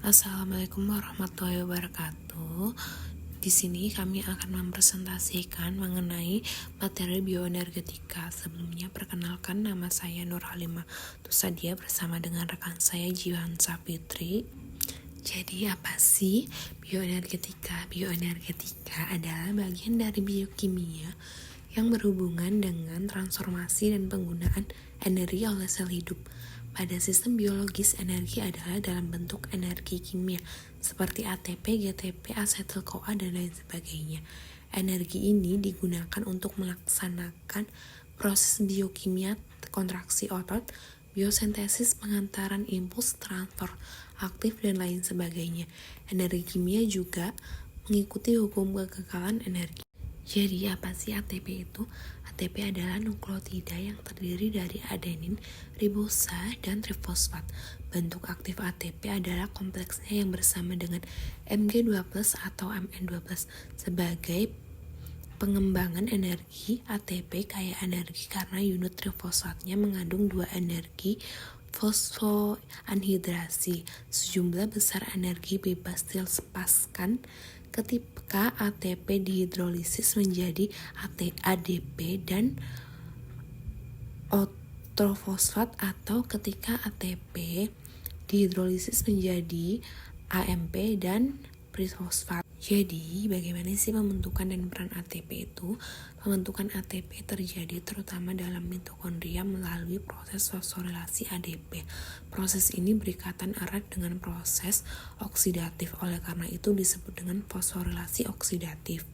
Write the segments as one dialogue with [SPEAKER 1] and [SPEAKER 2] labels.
[SPEAKER 1] Assalamualaikum warahmatullahi wabarakatuh. Di sini kami akan mempresentasikan mengenai materi bioenergetika. Sebelumnya perkenalkan, nama saya Nur Halimah Tusadia bersama dengan rekan saya Jiwan Sapitri. Jadi apa sih bioenergetika? Bioenergetika adalah bagian dari biokimia yang berhubungan dengan transformasi dan penggunaan energi oleh sel hidup. Pada sistem biologis, energi adalah dalam bentuk energi kimia seperti ATP, GTP, asetil-CoA, dan lain sebagainya. Energi ini digunakan untuk melaksanakan proses biokimia, kontraksi otot, biosintesis, pengantaran impuls, transfer aktif, dan lain sebagainya. Energi kimia juga mengikuti hukum kekekalan energi. Jadi apa sih ATP itu? ATP adalah nukleotida yang terdiri dari adenin, ribosa, dan trifosfat. Bentuk aktif ATP adalah kompleksnya yang bersama dengan Mg2+ atau Mn2+. Sebagai pengembangan energi, ATP kaya energi karena unit trifosfatnya mengandung 2 energi fosfoanhidrasi. Sejumlah besar energi bebas dilepaskan ketika ATP dihidrolisis menjadi ADP dan ortofosfat, atau ketika ATP dihidrolisis menjadi AMP dan prisfosfat. Jadi, bagaimana sih pembentukan dan peran ATP itu? Pembentukan ATP terjadi terutama dalam mitokondria melalui proses fosforilasi ADP. Proses ini berikatan erat dengan proses oksidatif, oleh karena itu disebut dengan fosforilasi oksidatif.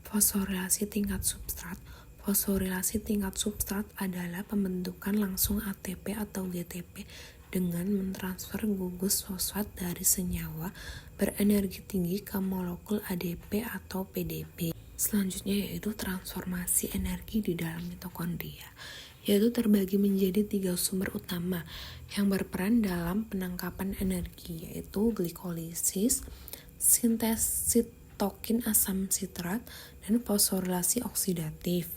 [SPEAKER 1] Fosforilasi tingkat substrat. Fosforilasi tingkat substrat adalah pembentukan langsung ATP atau GTP dengan mentransfer gugus fosfat dari senyawa berenergi tinggi ke molekul ADP atau PDP. Selanjutnya yaitu transformasi energi di dalam mitokondria, yaitu terbagi menjadi 3 sumber utama yang berperan dalam penangkapan energi, yaitu glikolisis, sintesis sitokin asam sitrat, dan fosforilasi oksidatif.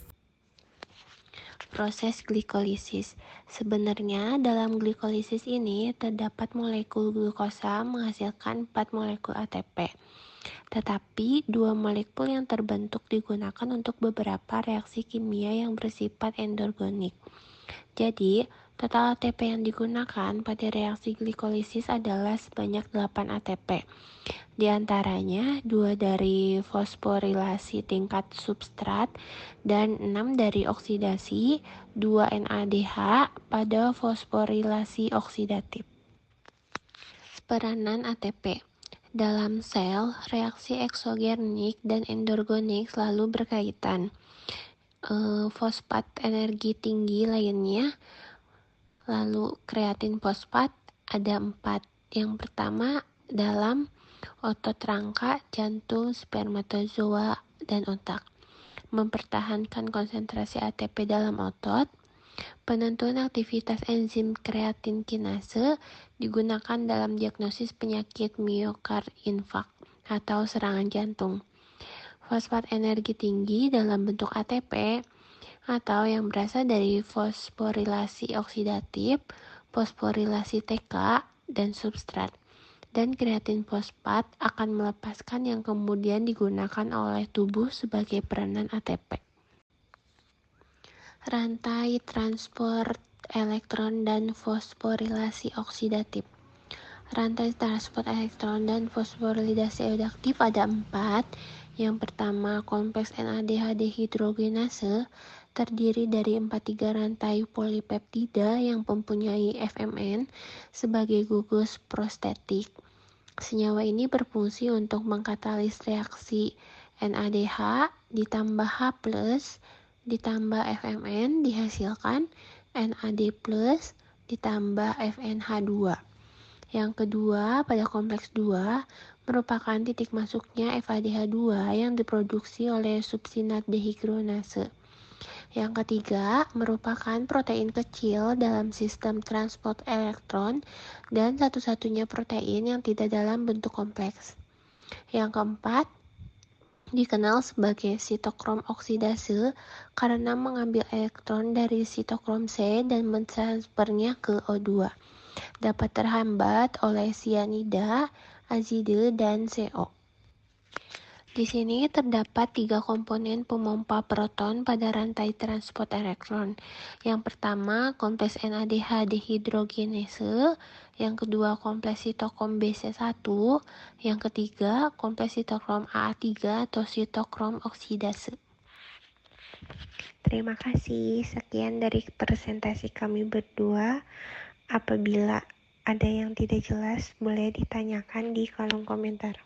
[SPEAKER 2] Proses glikolisis. Sebenarnya dalam glikolisis ini terdapat molekul glukosa menghasilkan 4 molekul ATP. Tetapi 2 molekul yang terbentuk digunakan untuk beberapa reaksi kimia yang bersifat endorgonik. Jadi, total ATP yang digunakan pada reaksi glikolisis adalah sebanyak 8 ATP. Di antaranya 2 dari fosforilasi tingkat substrat dan 6 dari oksidasi 2 NADH pada fosforilasi oksidatif. Peranan ATP dalam sel, reaksi eksogenik dan endorgonik selalu berkaitan. Fosfat energi tinggi lainnya, lalu kreatin fosfat ada 4. Yang pertama dalam otot rangka, jantung, spermatozoa, dan otak. Mempertahankan konsentrasi ATP dalam otot. Penentuan aktivitas enzim kreatin kinase digunakan dalam diagnosis penyakit miokard infark atau serangan jantung. Fosfat energi tinggi dalam bentuk ATP atau yang berasal dari fosforilasi oksidatif, fosforilasi TK, dan substrat. Dan kreatin fosfat akan melepaskan yang kemudian digunakan oleh tubuh sebagai peranan ATP. Rantai transport elektron dan fosforilasi oksidatif. Rantai transport elektron dan fosforilasi oksidatif ada 4. Yang pertama, kompleks NADH dehidrogenase terdiri dari 43 rantai polipeptida yang mempunyai FMN sebagai gugus prostetik. Senyawa ini berfungsi untuk mengkatalis reaksi NADH ditambah H+ ditambah FMN dihasilkan NAD+ ditambah FNH2. Yang kedua, pada kompleks 2 merupakan titik masuknya FADH2 yang diproduksi oleh suksinat dehidrogenase. Yang ketiga, merupakan protein kecil dalam sistem transport elektron dan satu-satunya protein yang tidak dalam bentuk kompleks. Yang keempat, dikenal sebagai sitokrom oksidase karena mengambil elektron dari sitokrom C dan mentransfernya ke O2. dapat terhambat oleh sianida, azide, dan CO. Di sini terdapat 3 komponen pemompa proton pada rantai transport elektron. Yang pertama, kompleks NADH dehidrogenase. Yang kedua, kompleks sitokrom BC1. Yang ketiga, kompleks sitokrom AA3 atau sitokrom oksidase. Terima kasih. Sekian dari presentasi kami berdua. Apabila ada yang tidak jelas, boleh ditanyakan di kolom komentar.